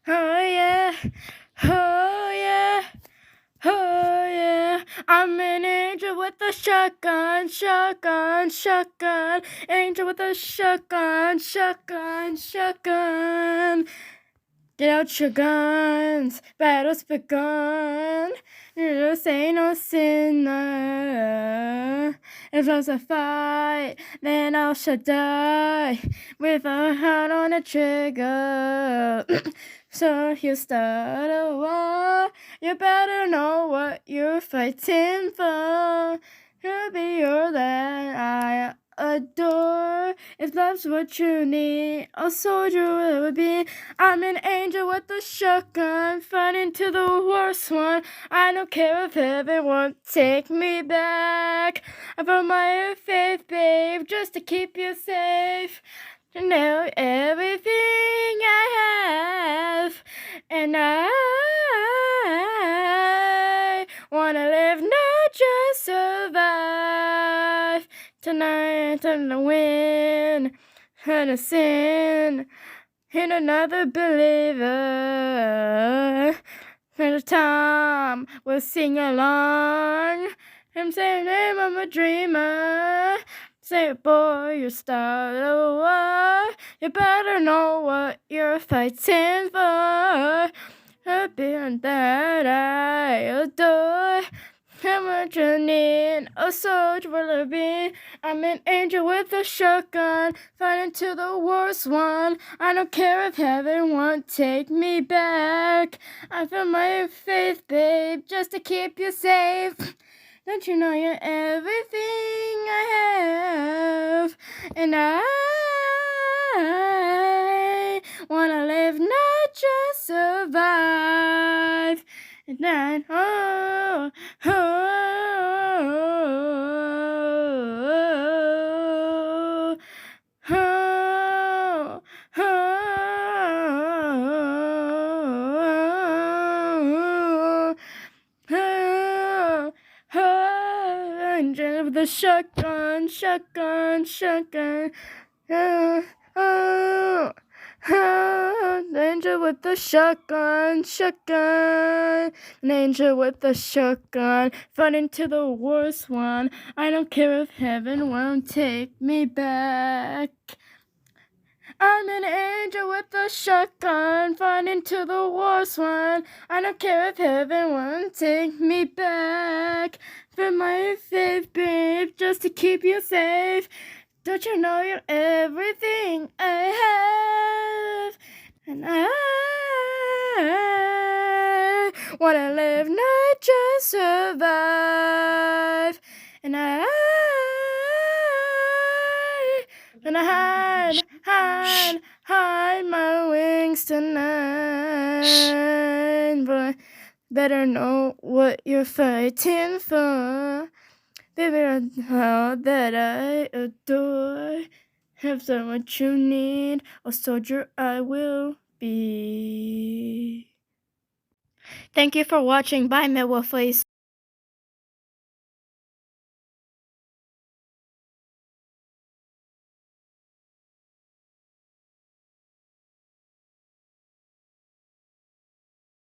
Oh yeah, oh yeah, oh yeah. I'm an angel with a shotgun, shotgun, shotgun. Angel with a shotgun, shotgun, shotgun. Get out your guns, battle's begun. This ain't no sinner. If there's a fight, then I shall die with a heart on the trigger. So you start a war, you better know what you're fighting for. You'll be your that I adore. If that's what you need, a soldier will be. I'm an angel with a shotgun, fighting to the worst one. I don't care if heaven won't take me back. I put my faith, babe, just to keep you safe. You know everything I have, and I wanna live, not just survive. Tonight I'm gonna win, gonna sin, and another believer. At a time we'll sing along. I'm saying I'm a dreamer. Say, boy, you start a war. You better know what you're fighting for. A being that I adore. How much you need, a soldier will be. I'm an angel with a shotgun, fighting to the worst one. I don't care if heaven won't take me back. I feel my faith, babe, just to keep you safe. Don't you know you're everything I have? And I wanna live, not just survive. And then, oh, oh, oh, oh, oh, oh, angel with the shotgun, shotgun, shotgun. Oh, oh, oh, an angel with the shotgun, shotgun. An angel with the shotgun, fighting to the worst one. I don't care if heaven won't take me back. I'm an angel with a shotgun, fighting to the worst one. I don't care if heaven won't take me back. For my faith, babe, just to keep you safe. Don't you know you're everything I have? And I wanna live, not just survive. And I gonna hide my wings tonight. But better know what you're fighting for. Baby, how that I adore. Have so much you need, a soldier I will be. Thank you for watching. Bye, Midway.